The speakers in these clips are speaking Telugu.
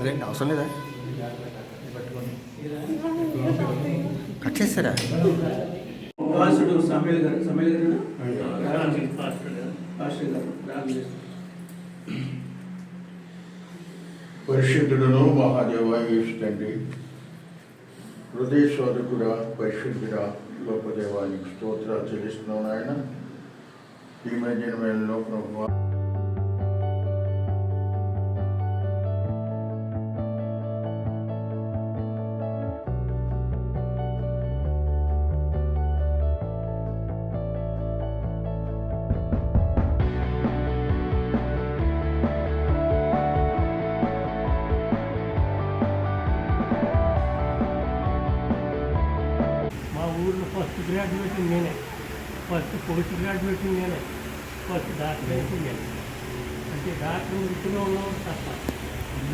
అదేంటి అవసరం లేదా కట్ చేస్తారా పరిశుద్ధుడును మహాదేవ యేసు తండ్రి, హృదయస్వరకుడా, పరిశుద్ధుడా, గొప్ప దేవానికి స్తోత్రాలు చెల్లిస్తున్నాను ఆయన. ఈ మధ్యలో ప్రభువా ఫస్ట్ గ్రాడ్యుయేషన్ నేనే, ఫస్ట్ పోస్ట్ గ్రాడ్యుయేషన్ నేనే, ఫస్ట్ డాక్టరేట్ నేనే. అంటే డాక్టర్ వృత్తిలో ఉన్నవాడు తప్ప.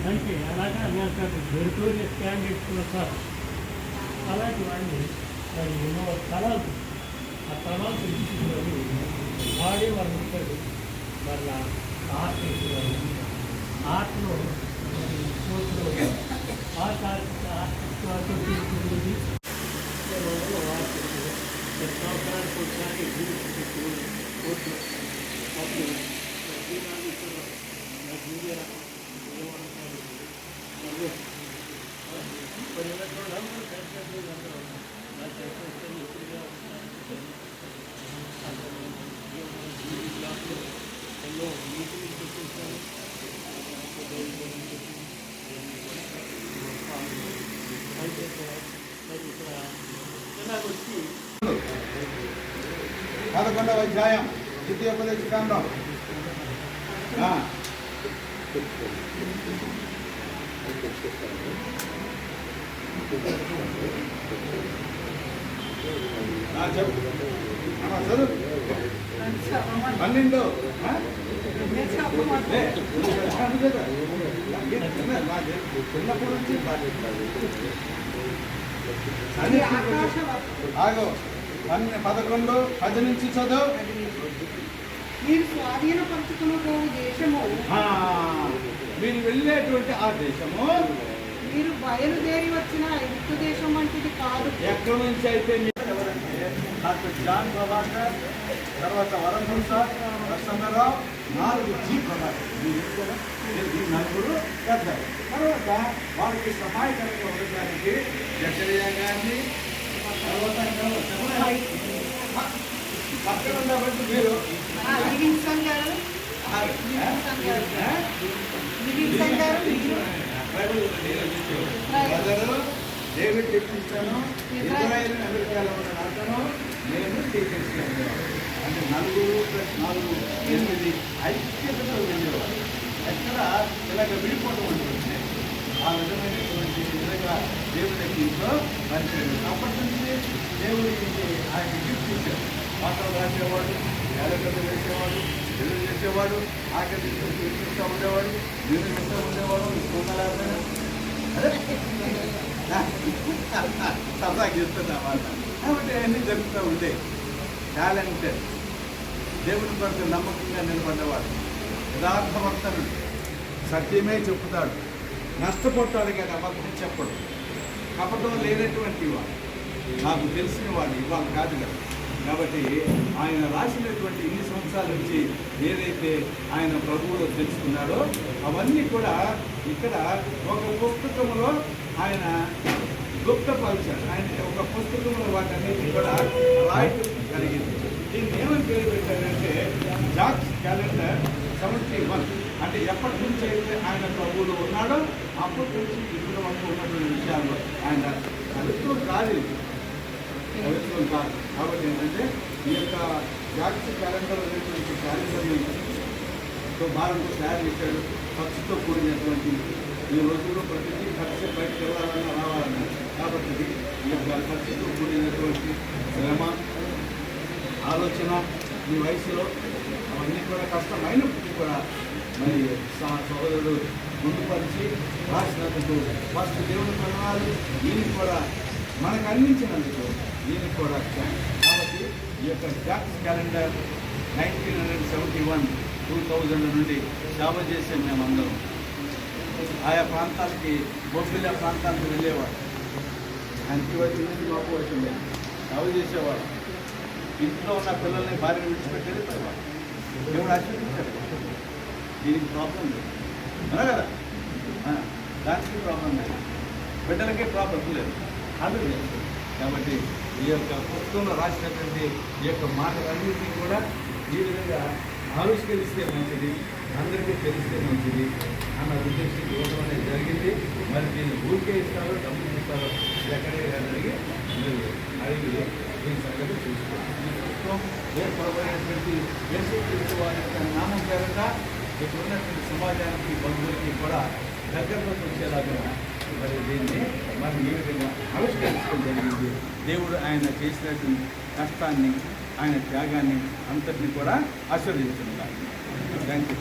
అంటే అలాగా నేను మెరిటోరియస్ క్యాండిడేట్స్లో కాదు. అలాంటి వాడిని మరి ఎన్నో తలాలు, ఆ తలాలు తెలుసుకున్నది వాడే వాళ్ళు ఉంటాడు. వాళ్ళ ఆర్ట్ వేసేవాళ్ళు, ఆర్ట్లో స్పోర్ట్స్లో ఆర్ట్ తీసుకునేది. సంవత్సరానికి ఒకసారి కోర్టులో ఎన్నో మీటింగ్లు పెట్టేసాను. అయితే మరి ఇక్కడ నాకు వచ్చి 11వ అధ్యాయం ద్వితీయోపదేశకాండం. చెప్పు చదువు 12 చిన్నప్పటి నుంచి ఆగో 11, 10 నుంచి చదువు. మీరు స్వాధీనపరుచుకున్న దేశము, మీరు వెళ్ళేటువంటి ఆ దేశము మీరు బయలుదేరి వచ్చిన ఐగుప్తు దేశం వంటిది కాదు. ఎక్కడి నుంచి అయితే డాక్టర్ జాన్ ప్రభాకర్, తర్వాత వరంగల్ సార్, ప్రసన్నరావు, 4 జీ ప్రభాకర్, నలుగురు పెద్దారు. తర్వాత వారికి సహాయకరంగా ఉండడానికి జకరియా గారిని, తర్వాత పక్కన ఉన్నప్పుడు మీరు డేవిడ్ తెప్పించాను, ఇజ్రాయేల్ అమెరికాలో ఉన్న నాటను నేను టీచర్స్ అంటే 4+4=8 ఐక్యతతో వెళ్ళేవారు. ఎక్కడ ఇలాగ విడిపోవడం ఉంటుంది. ఆ విధమైనటువంటి విధంగా దేవుడి ఇంట్లో పనిచేయడం. అప్పటి నుంచి దేవుడికి ఆయన గిఫ్ట్ ఇచ్చాడు. పాత్రలు రాసేవాడు, ఏలకలు వేసేవాడు, తెలుగు చేసేవాడు, ఆకలి చూస్తూ ఉండేవాడు, నీళ్ళు చూస్తూ ఉండేవాడు. చూడలేకపోయినా అదే సరదాగా చెప్తున్నా మాట. కాబట్టి అన్నీ జరుగుతూ ఉండే టాలెంటెడ్, దేవుని కొరకు నమ్మకంగా నిలబడ్డవాడు, యథార్థవర్తనుడు, సత్యమే చెప్తాడు, నష్టపోతాడు కానీ అబద్ధం చెప్పడు, కపటం లేనటువంటి వాడు, నాకు తెలిసిన వాడు ఇవాళ కాదు కదా. కాబట్టి ఆయన రాసినటువంటి ఇన్ని సంవత్సరాల నుంచి ఏదైతే ఆయన ప్రభువులో తెలుసుకున్నాడో అవన్నీ కూడా ఇక్కడ ఒక పుస్తకంలో ఆయన గుప్తపరిచాడు. ఆయన ఒక పుస్తకంలో వాటన్నిటి కూడా రాయటం కలిగింది. దీన్ని ఏమని పేరు పెట్టాడంటే జాక్స్ క్యాలెండర్ 71. అంటే ఎప్పటి నుంచి అయితే ఆయన ప్రభువులో ఉన్నాడో అప్పటి నుంచి ఇప్పుడు వరకు ఉన్నటువంటి విషయాలు ఆయన కవిత్వం కాదు. కాబట్టి ఏంటంటే ఈ యొక్క జాగ్రత్త క్యాలెండర్ అనేటువంటి క్యాలెండర్ని భారత్లో తయారు చేశాడు. ఖర్చుతో కూడినటువంటి ఈ రోజుల్లో ప్రతిదీ ఖర్చు బయటకు వెళ్ళాలన్నా రావాలన్నా. కాబట్టి ఈ యొక్క ఖర్చుతో కూడినటువంటి శ్రమ, ఆలోచన ఈ వయసులో అవన్నీ కూడా కష్టమైనప్పటికీ కూడా మరి సహోదరుడు ముందుపరిచి రాసినందుకు ఫస్ట్ దేవుని ప్రణాళిక దీనికి కూడా మనకు అందించినందుకు దీనికి కూడా కాబట్టి ఈ యొక్క జాక్స్ క్యాలెండర్ 1971 2000 నుండి సేవ చేసే మేమందరం ఆయా ప్రాంతాలకి బొబ్బిలి ప్రాంతాలకు వెళ్ళేవాడు. ఆయనకి వచ్చి మాకు వచ్చింది లవ్ చేసేవాడు. ఇంట్లో ఉన్న పిల్లల్ని భార్యను విడిచిపెట్టి వెళ్ళిపోయేవాడు. దేవుడు ఆశీర్వదించాడు. దీనికి ప్రాబ్లం లేదు అనా కదా, దానికి ప్రాబ్లం లేదు, బిడ్డలకే ప్రాబ్లం లేదు, అది లేదు. కాబట్టి ఈ యొక్క పుస్తకంలో రాసినటువంటి ఈ యొక్క మాటలన్నింటినీ కూడా ఈ విధంగా ఆవిష్కరిస్తే మంచిది, అందరికీ తెలిస్తే మంచిది అన్న ఉద్దేశం ఇవ్వడం అనేది జరిగింది. మరి దీన్ని ఊరికే ఇస్తారో డబ్బులు ఇస్తారో ఎక్కడే అడిగి అడిగి దీని సంగతి చూసుకోవాలి. ఈ పుస్తకం ఏర్పడబడినటువంటి యేసుక్రీస్తు వారి యొక్క నామం పేరుగా ఇక్కడ ఉన్నటువంటి సమాజానికి బంధువులకి కూడా దగ్గరలోకి వచ్చేలాగా మరి దీన్ని మనం ఈ విధంగా ఆవిష్కరించడం జరిగింది. దేవుడు ఆయన చేసినటువంటి కష్టాన్ని, ఆయన త్యాగాన్ని అంతటిని కూడా ఆశీర్వదిస్తున్నారు. Thank you.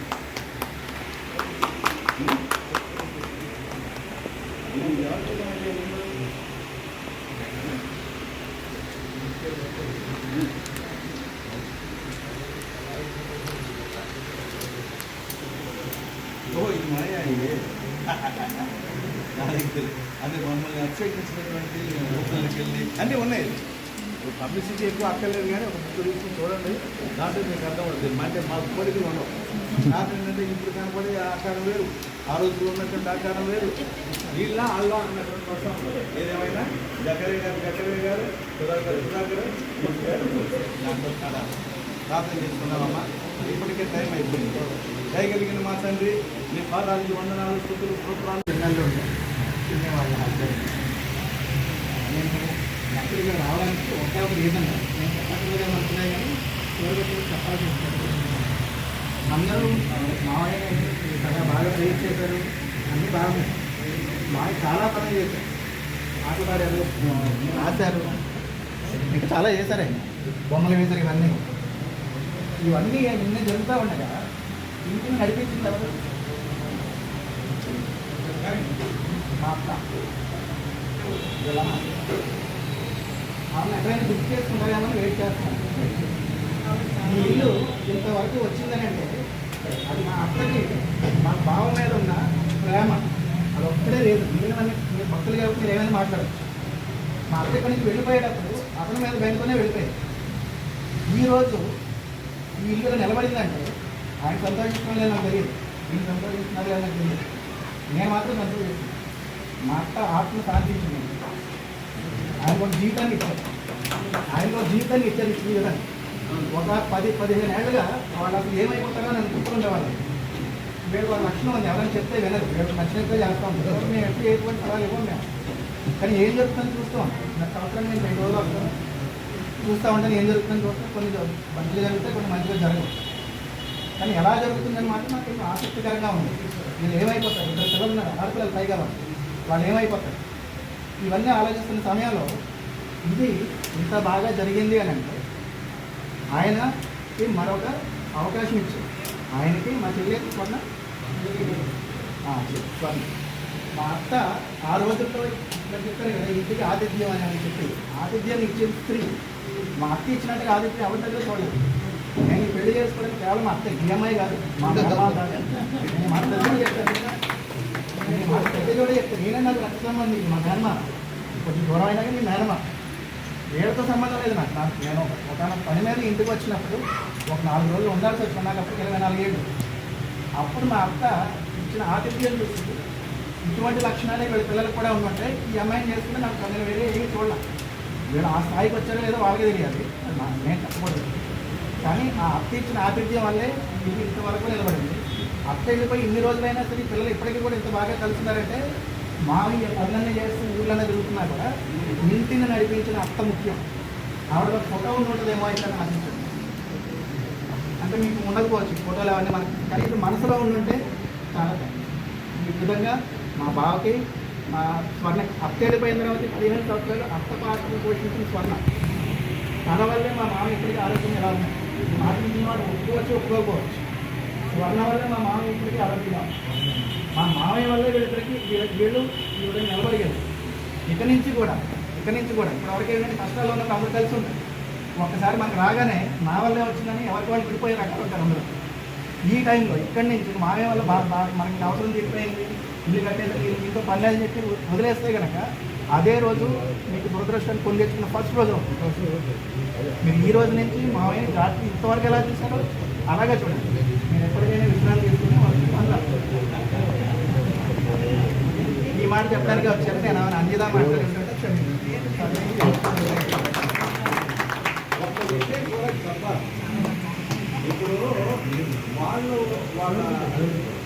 ఓ ఇది మాయా అంటే మమ్మల్ని అభిషేకించినటువంటి ఊళ్ళకి వెళ్ళి అన్నీ ఉన్నాయి. పబ్లిసిటీ ఎక్కువ అక్కర్లేదు కానీ ఒక బుక్ తీసుకుని చూడండి, దాంట్లో మీకు అర్థమవుతుంది. అంటే మాకు కోరికలు ఉండవు. నాకు ఏంటంటే ఇప్పుడు కనపడే ఆకారం వేరు, ఆ రోజులో ఉన్నటువంటి ఆకారం వేరు, వీళ్ళ అల్లా అన్నటువంటి వర్షం ఏదేమైనా జకరే గారు సుధాకర్ దాంట్లో చాలా ప్రార్థన చేసుకున్నామమ్మా. ఇప్పటికే టైం అయిపోయింది. దయగలిగిన మా తండ్రి నీ పాదాలకి వందనాలు, స్తుతులు, స్తోత్రాలు. పిల్లలు చిన్న వాళ్ళ హస్బెండ్ నేను యాక్చువల్గా రావడానికి ఒకే ఒక రీజన్ నేను చెప్పకపోదామనుకున్నాను కానీ చివరికి చెప్పాల్సి వస్తుంది. అందరూ మావయ్య చాలా బాగా ప్రేర్ చేశారు, అన్నీ బాగున్నాయి. మావయ్య చాలా పనులు చేశారు, ఆటలు పాడారు, రాశారు, ఇంకా చాలా చేశారు. ఆయన బొమ్మలు వేశారు. ఇవన్నీ ఇన్ని జరుగుతూ ఉన్నాయి కదా, ఇంటిని నడిపించింది ఎవరు? మా అక్క ఆమె ఎక్కడైనా బుక్ చేసుకుంటారేమో వెయిట్ చేస్తున్నాను. ఈ ఇల్లు ఇంతవరకు వచ్చిందని అంటే అది మా అక్కకి మా బావ మీద ఉన్న ప్రేమ, అది ఒక్కడే లేదు. మిగిలిన మీరు భక్తులు కాబట్టి మీరు ఏమైనా మాట్లాడచ్చు. మా అక్క ఇక్కడి నుంచి వెళ్ళిపోయేటప్పుడు అతని మీద బయటతోనే వెళ్ళిపోయాయి. ఈరోజు ఈ ఇల్లు నిలబడిందంటే ఆయన సంతోషించడం లేదు నాకు తెలియదు, నేను సంతోషిస్తున్నారు లేదు నాకు తెలియదు. నేను మాత్రం సంతోషిస్తున్నాను. మా అక్క ఆత్మ శాంతించింది. ఆయన ఒక జీవితాన్ని ఇచ్చారు, ఈ విధంగా ఒక 10-15 ఏళ్ళుగా వాళ్ళు అసలు ఏమైపోతారో నన్ను గుర్తుండేవాళ్ళు. వీళ్ళు వాళ్ళ లక్షణం ఉంది, ఎవరైనా చెప్తే వినరు, వీళ్ళు నచ్చినట్టే చేస్తూ ఉంటారు. మేము ఎప్పుడు ఎటువంటి సలహాలు ఇవ్వం మేము. కానీ ఏం జరుగుతుందని చూస్తాం. నాకు సంవత్సరం నేను 2 రోజులు వస్తాను, చూస్తూ ఉంటాను ఏం జరుగుతుందని చూస్తాను. కొన్ని మంచిగా జరుగుతాయి, కొన్ని మంచిగా జరగవు. కానీ ఎలా జరుగుతుందని మాత్రం నాకు ఆసక్తికరంగా ఉంది. వీళ్ళు ఏమైపోతారు, 2 పిల్లలు ఉన్నారు, ఆడపిల్లలు పైగా వాళ్ళు ఏమైపోతారు. ఇవన్నీ ఆలోచిస్తున్న సమయంలో ఇది ఇంత బాగా జరిగింది అని అంటే ఆయనకి మరొక అవకాశం ఇచ్చారు. ఆయనకి మా చెల్లి స్వర్ణ మా అత్త ఆ రోజుల్లో ఇక్కడ చెప్పారు కదా, ఇంటికి ఆతిథ్యం అని చెప్పి ఆతిథ్యం ఇచ్చే స్త్రీ. మా అత్త ఇచ్చినట్టుగా ఆతిథ్యం ఎవరి దగ్గర చూడలేదు. నేను ఈ పెళ్లి చేసుకోవడానికి కేవలం మా అత్త ఈఎంఐ కాదు, మా తల్లి చెప్తాను, మా పెద్ద కూడా చెప్తాను. నేనే నాకు రక్త సంబంధం, మా మేనమా కొంచెం దూరం అయినా కానీ మేనమా, వీళ్ళతో సంబంధం లేదు నాకు. నేను ఒక పని మీద ఇంటికి వచ్చినప్పుడు ఒక 4 రోజులు ఉండాల్సి వచ్చిన నాకు అప్పుడు 24 ఏళ్ళు. అప్పుడు మా అత్త ఇచ్చిన ఆతిథ్యం చూసి ఇటువంటి లక్షణాలే వీళ్ళ పిల్లలకు కూడా ఉందంటే ఈ అమ్మాయిని చేసుకుంటే నాకు 12,000 ఏమి చూడాలి. వీళ్ళు ఆ స్థాయికి వచ్చారో లేదో వాళ్ళకే తెలియాలి, నేను చెప్పకూడదు. కానీ ఆ అత్త ఇచ్చిన ఆతిథ్యం వల్లే ఇది ఇంతవరకు నిలబడింది. అత్త వెళ్ళిపోయి ఇన్ని రోజులైనా సరే పిల్లలు ఇప్పటికీ కూడా ఇంత బాగా కలుస్తున్నారంటే మామయ్య పనులన్నీ చేస్తూ ఊళ్ళనే తిరుగుతున్నా కూడా ఇంటిని నడిపించిన అత్త ముఖ్యం. ఆవిడ ఫోటో ఉంటుందేమో అయితే ఆశించండి. అంటే మీకు ఉండకపోవచ్చు ఫోటోలు అవన్నీ మనకి, కానీ ఇది మనసులో ఉండుంటే చాలా ఈ విధంగా మా బావకి మా స్వర్ణ అత్త వెళ్ళిపోయిన తర్వాత 15 సంవత్సరాలు అత్త పాత్రను పోషించిన స్వర్ణ. తన వల్లే మా మామ ఇప్పటికీ ఆరోగ్యం ఎలా ఉంది. ఆరోగ్యం వాడు ఒప్పుకోవచ్చు. స్వర్ణ వల్లే మా మామ ఇప్పటికీ ఆరోగ్యంగా, మా మామయ్య వల్లే వీళ్ళిద్దరికి వీళ్ళు నిలబడిగారు. ఇక నుంచి కూడా ఇప్పటివరకు ఏంటంటే కష్టాల్లో ఉన్న అందరూ కలిసి ఉంటారు. ఒక్కసారి మనకు రాగానే నా వల్లే వచ్చిందని ఎవరికి వాళ్ళు విడిపోయి రకాలు ఉంటారు అందరూ. ఈ టైంలో ఇక్కడి నుంచి మామయ్య వల్ల మనకి అవసరం తీరిపోయింది, ఇల్లు కట్టేసి ఇంకో పని అని చెప్పి వదిలేస్తే కనుక అదే రోజు మీకు దురదృష్టాన్ని కొని తెచ్చుకున్న ఫస్ట్ రోజు అవుతుంది. మీరు ఈ రోజు నుంచి మామయ్య రాత్రి ఇంతవరకు ఎలా చూశారో అలాగే చూడండి. నేను ఎప్పటికైనా విశ్రాంతి తీసుకుని ఈ మాట చెప్పడానికి వచ్చారు. నేను ఏమైనా అన్యదా మాట్లాడుతుంటే ఒక్క విషయం కూడా చెప్పాలి. ఇప్పుడు వాళ్ళు వాళ్ళ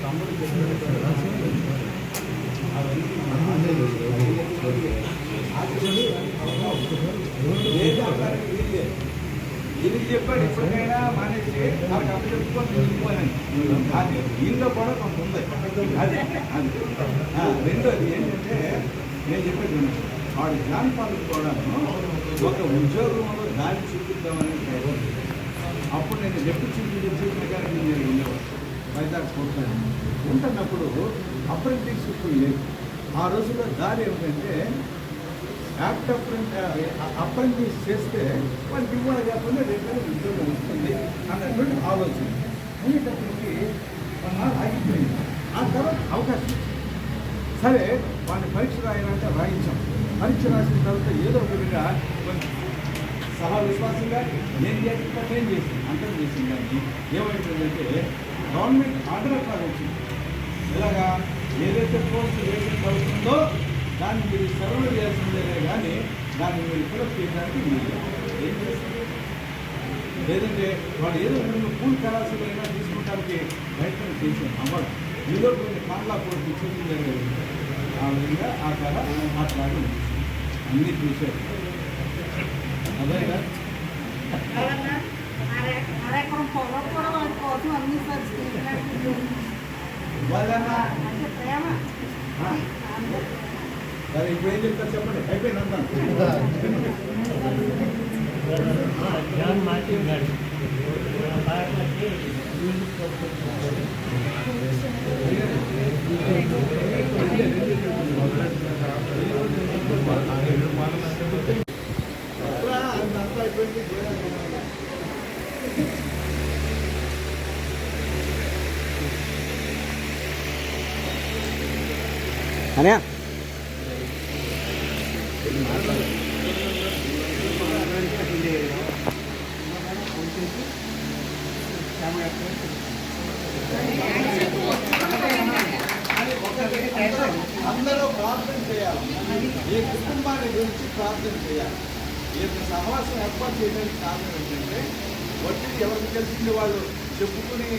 తమ్ముడు ఇది చెప్పాడు. ఎప్పటికైనా మానేసి ఆ కథ చెప్పుకొని వెళ్ళిపోయాను. అది దీనిలో కూడా కొంత ఉంది. అది రెండోది ఏంటంటే నేను చెప్పేది వాడు జాన్పాలకు కూడా ఒక ఉద్యోగంలో దారి చూపిద్దామని ప్రయత్నం. అప్పుడు నేను డిప్యూటీ చీఫ్ గారికి నేను ఉండేవాడు. వైజాగ్ పోతాను ఉంటున్నప్పుడు అప్రెంటిస్షిప్ లేదు. ఆ రోజుల్లో దారి ఏమిటంటే యాక్ట్ అప్రెంటిస్ చేస్తే వాళ్ళకి ఇవ్వాలి కాకుండా రేపు ఉద్యోగం వస్తుంది అన్నటువంటి ఆలోచన అయ్యేటప్పటికి కొన్నాళ్ళు ఆగిపోయింది. ఆ తర్వాత అవకాశం సరే వాడిని పరీక్ష రాయాలంటే రాయించాం. పరీక్ష రాసిన తర్వాత ఏదో ఒకటిగా కొంచెం సహా విశ్వాసంగా నేను చేసిన నేను చేసింది అంతం చేసింది. కానీ ఏమైందంటే గవర్నమెంట్ ఆర్డర్ కాదు వచ్చింది. ఇలాగా ఏదైతే కోర్సు ఏదైతే అవుతుందో దాన్ని మీరు సర్వే చేయాల్సిందే కానీ దాన్ని మీరు ఫిలప్ చేయడానికి మీరు ఏం చేస్తారు? లేదంటే వాడు ఏదో రెండు పూల్ కళాశాలైనా తీసుకోవడానికి ప్రయత్నం చేసాను అవ్వదు. ఏదో కొన్ని కాండ్లా కోర్టు చూపించారు. ఆ విధంగా ఆ కళ అట్లాగే అన్నీ చూశారు. అదేగా అరెకరం పొలం కూడా వాడి కోసం అన్ని వాళ్ళన్నా అంటే ప్రేమ. సరే ఇప్పుడు ఏం చెప్తారు చెప్పండి. అయిపోయింది జాన్ మార్టిన్ గారు అంతా అయిపోయింది. అనే అందరూ ప్రార్థన చేయాలి. ఈ కుటుంబాన్ని గురించి ప్రార్థన చేయాలి. ఈ యొక్క సహవాసం ఏర్పాటు చేయడానికి కారణం ఏంటంటే ఒత్తిడి ఎవరికి తెలిసింది వాళ్ళు చెప్పుకుని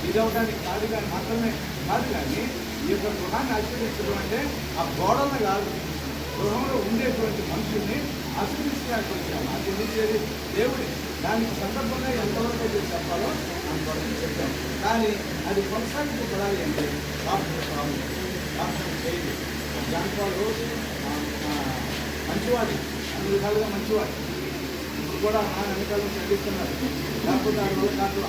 ఇదవడానికి కాదు కానీ మాత్రమే కాదు. కానీ ఈ యొక్క గృహాన్ని ఆశీర్వదించడం అంటే ఆ గోడలను కాదు, గృహంలో ఉండేటువంటి మనుషుల్ని ఆశీర్వించడానికి వచ్చాము. ఆశీర్వించేది దేవుడి. దానికి సందర్భంగా ఎంతవరకు అయితే చెప్పాలో అంతవరకు చెప్పాము. కానీ అది కొనసాగించబడాలి అంటే ప్రార్థన చేయండి. జాన్పాలు మంచివాడి, అన్ని విధాలుగా మంచివాడు. ఇప్పుడు కూడా నా వెనకాలను చదివిస్తున్నారు. లేకపోతే ఆయన వల్ల కాదు.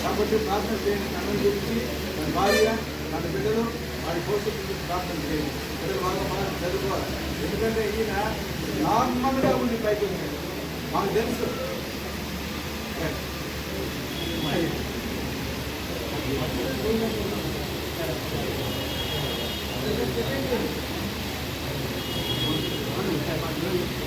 కాబట్టి ప్రార్థన చేయండి. కన్నం గురించి మన భార్య, మన బిడ్డలు, వాడి భవిష్యత్తు ప్రార్థన చేయండి. పిల్లలు బాగా చదువుకోవాలి. ఎందుకంటే ఈయన నార్మల్గా ఉండి పైకి ఉంది. మాకు తెలుసు. Thank you.